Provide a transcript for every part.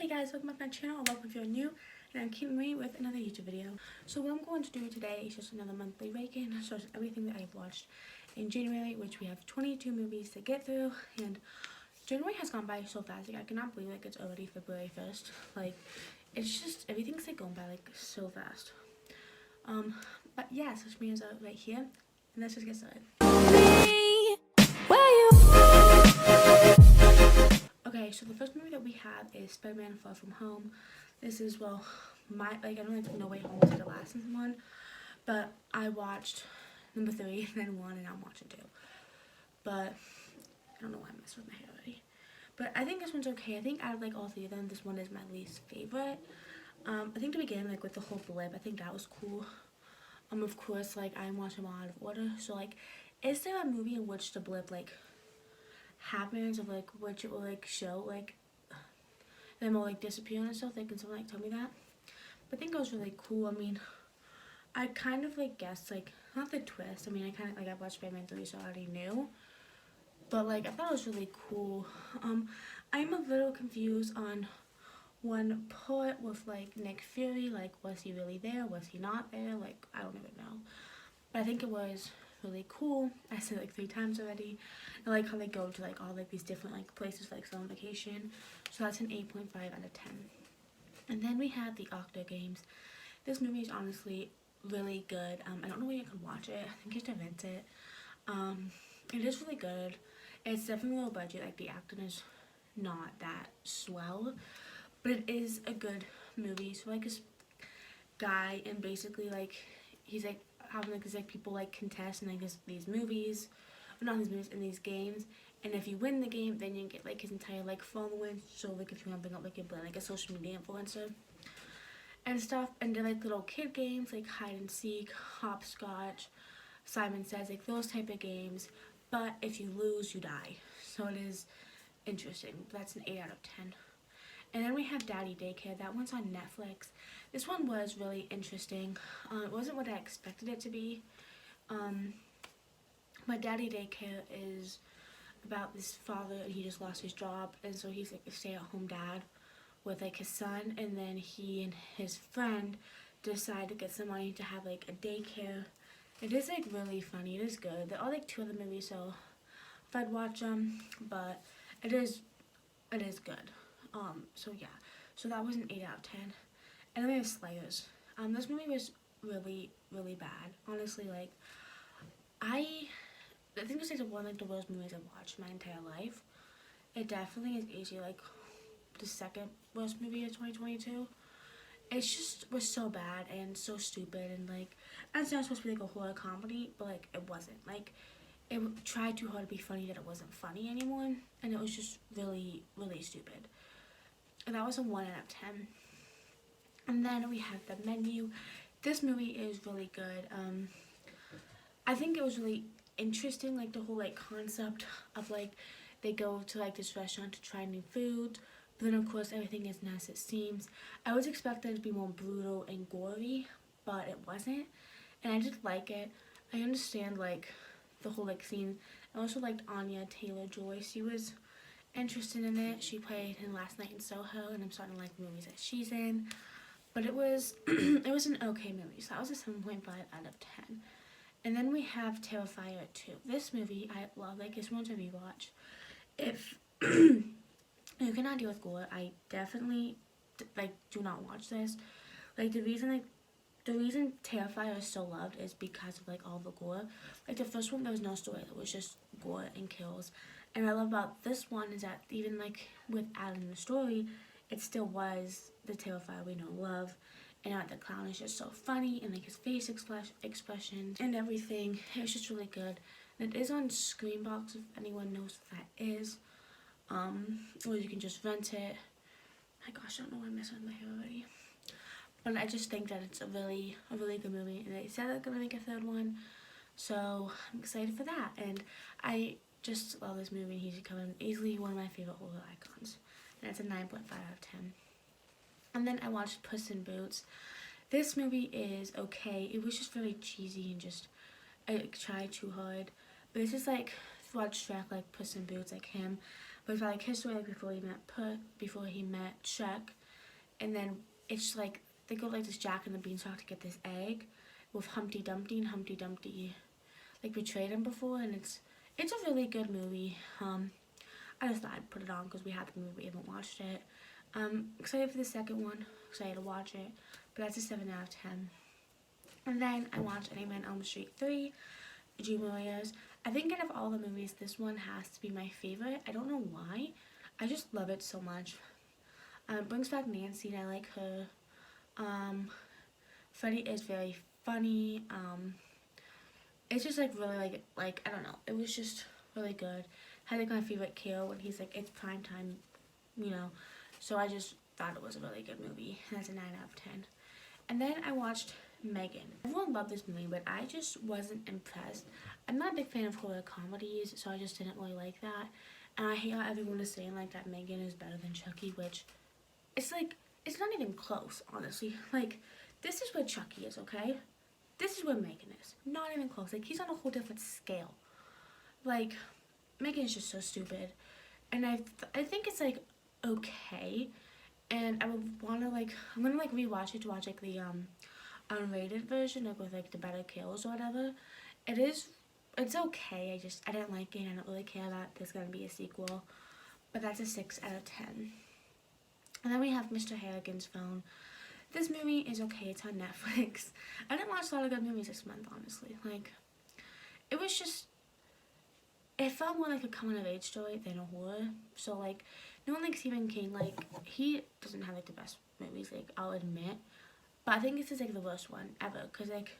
Hey guys, welcome back to my channel, or welcome if you're new, and I'm kaitlynxmarrie with another YouTube video. So what I'm going to do today is just another monthly ranking, so it's everything that I've watched in January, which we have 22 movies to get through, and January has gone by so fast. Like, I cannot believe like it's already February 1st. Like, it's just, everything's like going by like so fast. But yeah, social medias are right here, and let's just get started. Okay, so the first movie that we have is Spider-Man Far From Home. This is, well, I don't think No Way Home was the last one, but I watched number 3 and then 1, and I'm watching 2. But I don't know why I messed with my hair already. But I think this one's okay. I think out of like all 3 of them, this one is my least favorite. I think to begin like with the whole blip, I think that was cool. Of course, like I'm watching them all out of order. So like, is there a movie in which the blip like happens, of like which it will like show like them all like disappear and stuff? Like, can someone like tell me that? But I think it was really cool. I mean, I kind of like guessed like not the twist. I mean, I kind of like, I watched Spider-Man 3, so I already knew. But like, I thought it was really cool. I'm a little confused on one part with like Nick Fury. Like, was he really there? Was he not there? Like, I don't even know. But I think it was really cool. I said it like 3 times already. I like how they go to like all like these different like places for, like, on vacation. So that's an 8.5 out of 10. And then we had the Octo Games. This movie is honestly really good. I don't know where you can watch it. I think you have to rent it. It is really good. It's definitely low budget. Like, the acting is not that swell, but it is a good movie. So like, this guy, and basically like he's like having like these like people like contest in like these movies, or not these movies, in these games. And if you win the game, then you get like his entire like following. So like, if you want to bring up like your brand, like a social media influencer and stuff. And they're like little kid games like hide and seek, hopscotch, Simon Says, like those type of games. But if you lose, you die. So it is interesting. That's an 8 out of 10. And then we have Daddy Daycare. That one's on Netflix. This one was really interesting. It wasn't what I expected it to be. My Daddy Daycare is about this father, and he just lost his job, and so he's like a stay-at-home dad with like his son, and then he and his friend decide to get some money to have like a daycare. It is like really funny. It is good. There are like 2 other movies, so if I'd watch them, but it is good. So yeah, so that was an 8 out of 10. And then we have Slayers. This movie was really, really bad. Honestly, like, I think this is one of like the worst movies I've watched my entire life. It definitely is easily like the second worst movie of 2022. It just was so bad and so stupid, and like, I understand it's supposed to be like a horror comedy, but like, it wasn't. Like, it tried too hard to be funny that it wasn't funny anymore, and it was just really, really stupid. And that was a 1 out of 10. And then we have The Menu. This movie is really good. I think it was really interesting, like the whole like concept of like they go to like this restaurant to try new food, but then of course everything isn't as it seems. I was expecting it to be more brutal and gory, but it wasn't, and I did like it. I understand like the whole like scene. I also liked Anya Taylor-Joy. She was interested in it. She played in Last Night in Soho, and I'm starting to like the movies that she's in. But it was it was an okay movie, so that was a 7.5 out of 10. And then we have Terrifier 2. This movie I love. Like, this one's a rewatch. If you cannot deal with gore, I definitely like do not watch this. Like, the reason Terrifier is so loved is because of like all the gore. Like, the first one, there was no story. It was just gore and kills. And what I love about this one is that even like with adding the story, it still was the Terrifier we know and love. And the clown is just so funny, and like his face expression and everything. It was just really good. And it is on Screenbox if anyone knows what that is. Or you can just rent it. My gosh, I don't know why I'm messing with my hair already. But I just think that it's a really good movie, and they said they're gonna make a 3rd one, so I'm excited for that. And I just love this movie. He's becoming easily one of my favorite horror icons, and it's a 9.5 out of 10. And then I watched Puss in Boots. This movie is okay. It was just very cheesy, and just I tried too hard. But it's just like, watch Shrek, like Puss in Boots, like him. But it's like his story, like before he met Shrek, and then it's like they go like this Jack and the Beanstalk to get this egg with Humpty Dumpty, and Humpty Dumpty like betrayed him before, and it's a really good movie. I just thought I'd put it on because we had the movie, we haven't watched it. Excited for the second one, excited to watch it, but that's a 7 out of 10. And then I watched Nightmare on Elm Street 3, Dream Warriors. I think out of all the movies, this one has to be my favorite. I don't know why. I just love it so much. It brings back Nancy, and I like her. Freddy is very funny. It's just like really like I don't know. It was just really good. Had like my favorite kill when he's like, it's prime time, you know. So I just thought it was a really good movie. And that's a 9 out of 10. And then I watched Megan. Everyone loved this movie, but I just wasn't impressed. I'm not a big fan of horror comedies, so I just didn't really like that. And I hate how everyone is saying like that Megan is better than Chucky, which it's like, it's not even close, honestly. Like, this is where Chucky is, okay? This is where Megan is. Not even close. Like, he's on a whole different scale. Like, Megan is just so stupid. And I think it's like okay. And I would wanna like, I'm gonna like rewatch it to watch like the unrated version, like with like the better kills or whatever. It's okay. I didn't like it. I don't really care that there's gonna be a sequel. But that's a 6 out of 10. And then we have Mr. Harrigan's Phone. This movie is okay. It's on Netflix. I didn't watch a lot of good movies this month, honestly. Like, it was just, it felt more like a coming-of-age story than a horror. So, like, no one like Stephen King, like, he doesn't have, like, the best movies, like, I'll admit. But I think this is, like, the worst one ever. Because, like,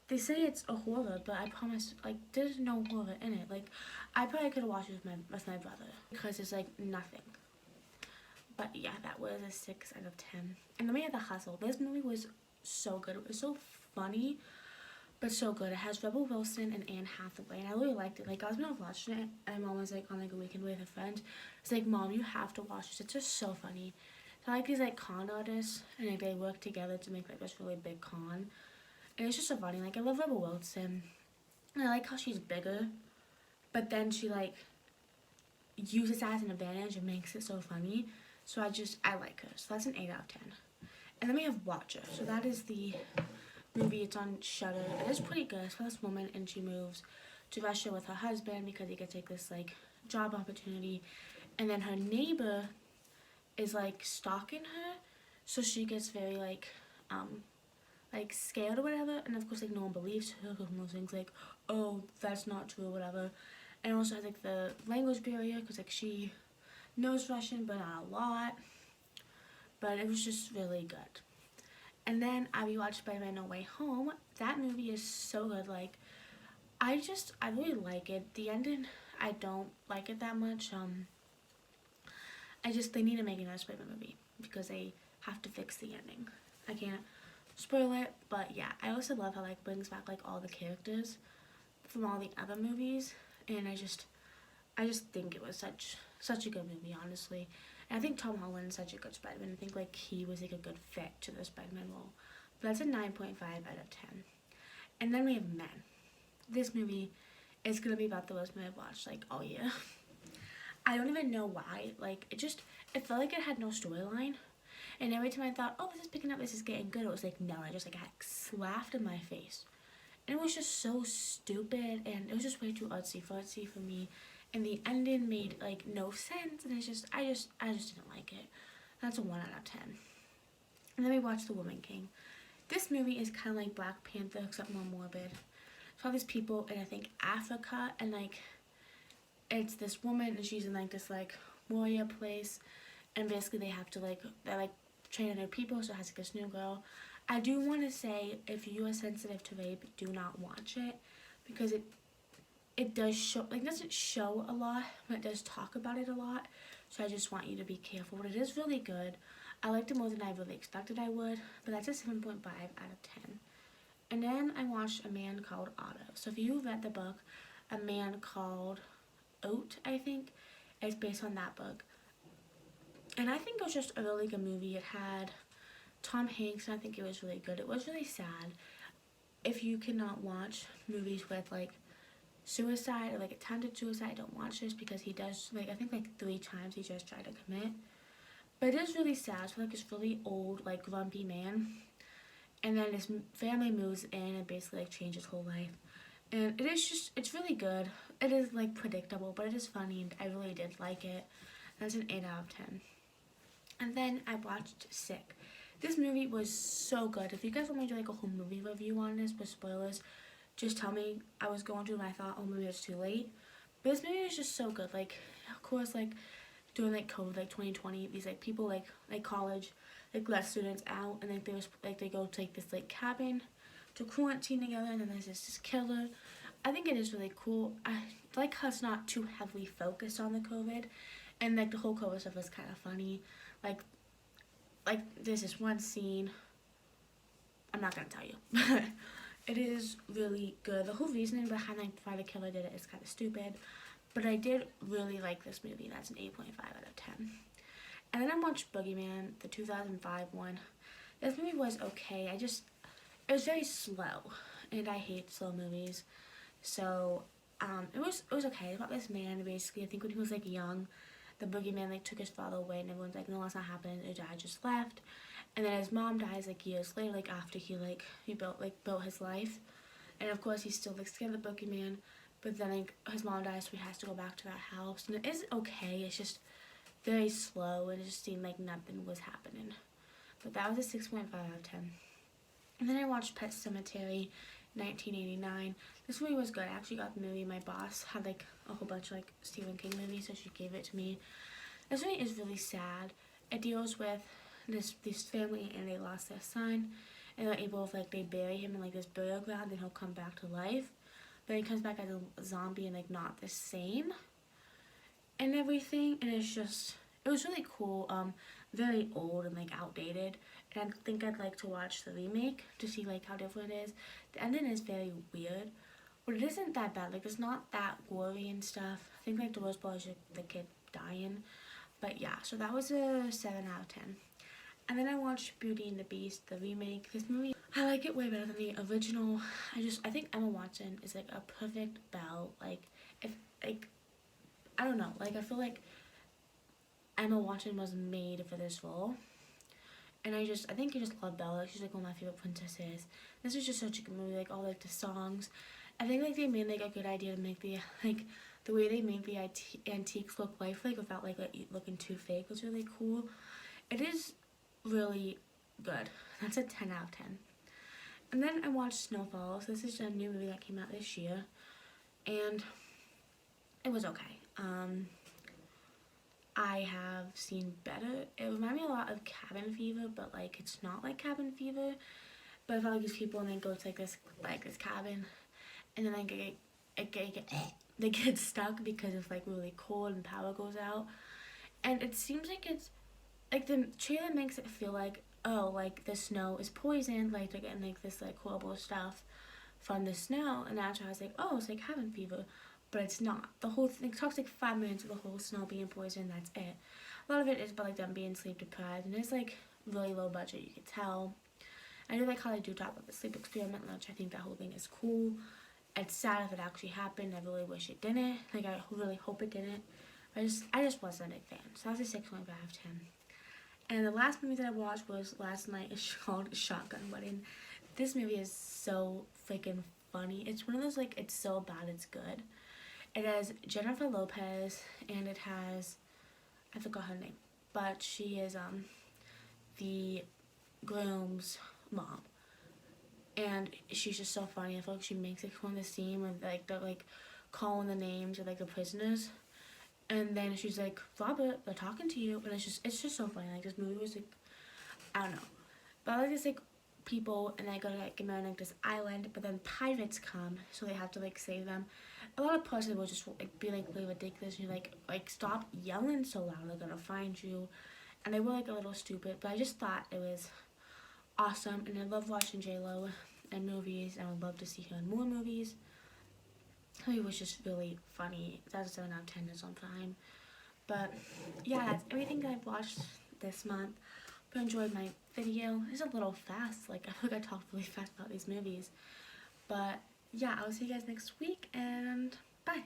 they say it's a horror, but I promise, like, there's no horror in it. Like, I probably could have watched it with my brother. Because it's, like, nothing. But yeah, that was a 6 out of 10. And then we had The Hustle. This movie was so good. It was so funny, but so good. It has Rebel Wilson and Anne Hathaway, and I really liked it. Like, I was not watching it, and Mom was like on like a weekend with a friend. It's like, Mom, you have to watch this. It's just so funny. So I like these like con artists, and like they work together to make like this really big con. And it's just so funny. Like, I love Rebel Wilson, and I like how she's bigger, but then she like uses that as an advantage and makes it so funny. So I like her. So that's an 8 out of 10. And then we have Watcher. So that is the movie. It's on Shudder. It is pretty good. It's about this woman, and she moves to Russia with her husband because he gets like this like job opportunity. And then her neighbor is like stalking her. So she gets very like scared or whatever. And of course like no one believes her because most things like, oh, that's not true or whatever. And also has like the language barrier because like she knows Russian, but not a lot. But it was just really good. And then I rewatched Spider-Man No Way Home. That movie is so good. Like, I really like it. The ending, I don't like it that much. They need to make another Spider-Man movie because they have to fix the ending. I can't spoil it, but yeah. I also love how like brings back like all the characters from all the other movies, and I just think it was such a good movie, honestly. And I think Tom Holland is such a good Spider-Man. I think like he was like a good fit to the Spider-Man role. But that's a 9.5 out of 10. And then we have Men. This movie is gonna be about the worst movie I've watched like all year. I don't even know why. Like, it felt like it had no storyline. And every time I thought, oh, this is picking up, this is getting good, it was like, no, I just like got slapped in my face. And it was just so stupid, and it was just way too artsy for me. And the ending made like no sense, and I just didn't like it. That's a 1 out of 10. And then we watched The Woman King. This movie is kind of like Black Panther except more morbid. It's all these people in I think Africa, and like it's this woman, and she's in like this like warrior place, and basically they have to they're like training their people, so it has like this new girl. I do want to say, if you are sensitive to rape, do not watch it, because it does show, like, doesn't show a lot, but it does talk about it a lot. So I just want you to be careful. But it is really good. I liked it more than I really expected I would. But that's a 7.5 out of 10. And then I watched A Man Called Otto. So if you read the book, A Man Called Oat, I think, it's based on that book. And I think it was just a really good movie. It had Tom Hanks, and I think it was really good. It was really sad. If you cannot watch movies with, like, suicide or like attempted suicide, don't watch this, because he does like I think like 3 times he just tried to commit. But it is really sad. So like this really old, like grumpy man, and then his family moves in and basically like changes his whole life. And it is just, it's really good. It is like predictable, but it is funny, and I really did like it. That's an 8 out of 10. And then I watched Sick. This movie was so good. If you guys want me to do like a whole movie review on this with spoilers, just tell me. I was going to and I thought, oh, maybe it's too late. But this movie is just so good. Like, of course, like during like COVID, like 2020, these like people like college, like let students out, and like they go to like this like cabin to quarantine together, and then there's this killer. I think it is really cool. I like how it's not too heavily focused on the COVID, and like the whole COVID stuff is kind of funny. Like there's this one scene. I'm not gonna tell you. It is really good. The whole reasoning behind like why the killer did it is kind of stupid, but I did really like this movie. That's an 8.5 out of 10. And then I watched Boogeyman, the 2005 one. This movie was okay. It was very slow, and I hate slow movies. So it was okay. It's about this man basically. I think when he was like young, the boogeyman like took his father away, and everyone's like, no, that's not happening. His dad just left, and then his mom dies like years later, like after he built his life, and of course he's still like scared of the boogeyman. But then like his mom dies, so he has to go back to that house, and it is okay. It's just very slow, and it just seemed like nothing was happening. But that was a 6.5 out of 10. And then I watched Pet Sematary, 1989. This movie was good. I actually got the movie. My boss had like a whole bunch of like Stephen King movies, so she gave it to me. This movie is really sad. It deals with this family, and they lost their son, and they're able to like they bury him in like this burial ground, and he'll come back to life. But he comes back as a zombie and like not the same, and everything. And it was really cool. Very old and like outdated. And I think I'd like to watch the remake to see like how different it is. The ending is very weird, but it isn't that bad. Like it's not that gory and stuff. I think like the worst part is the kid dying. But yeah, so that was a 7 out of 10. And then I watched Beauty and the Beast, the remake. This movie, I like it way better than the original. I think Emma Watson is like a perfect Belle. Like if like I don't know. Like I feel like Emma Watson was made for this role. And I think I just love Bella. She's like one of my favorite princesses. This is just such a good movie. Like all like the songs. I think like they made like a good idea to make the way they made the antiques look lifelike without like looking too fake was really cool. It is really good. That's a 10 out of 10. And then I watched Snowfalls. This is a new movie that came out this year, and it was okay. I have seen better. It reminded me a lot of Cabin Fever, but like it's not like Cabin Fever. But if I like these people and then go to like this cabin, and then they get stuck because it's like really cold and power goes out, and it seems like it's like the trailer makes it feel like, oh, like the snow is poisoned, like they're getting like this like horrible stuff from the snow, and that's why I was like, oh, it's like Cabin Fever. But it's not. The whole thing talks like 5 minutes of the whole snow being poisoned. That's it. A lot of it is about like them being sleep deprived, and it's like really low budget. You can tell. I do like how they do talk about the sleep experiment, which I think that whole thing is cool. It's sad if it actually happened. I really wish it didn't. Like I really hope it didn't. I just wasn't a big fan. So that was a 6.5 out of 10. And the last movie that I watched was last night. It's called Shotgun Wedding. This movie is so freaking funny. It's one of those like it's so bad it's good. It has Jennifer Lopez, and it has, I forgot her name, but she is the groom's mom, and she's just so funny. I feel like she makes it on the scene with like they're like calling the names of like the prisoners, and then she's like, Robert, they're talking to you, and it's just so funny. Like this movie was like, I don't know, but I like this like people, and they go to like get married on like this island, but then pirates come, so they have to like save them. A lot of parts of it will just like be like really ridiculous, and you're like stop yelling so loud, they're gonna find you. And they were like a little stupid, but I just thought it was awesome, and I love watching J-Lo in movies, and I would love to see her in more movies. It was just really funny. That's a 7 out of 10. It's on Prime. But yeah, that's everything that I've watched this month. Hope you enjoyed my video. It's a little fast. Like I feel like I talked really fast about these movies. But yeah, I'll see you guys next week, and bye.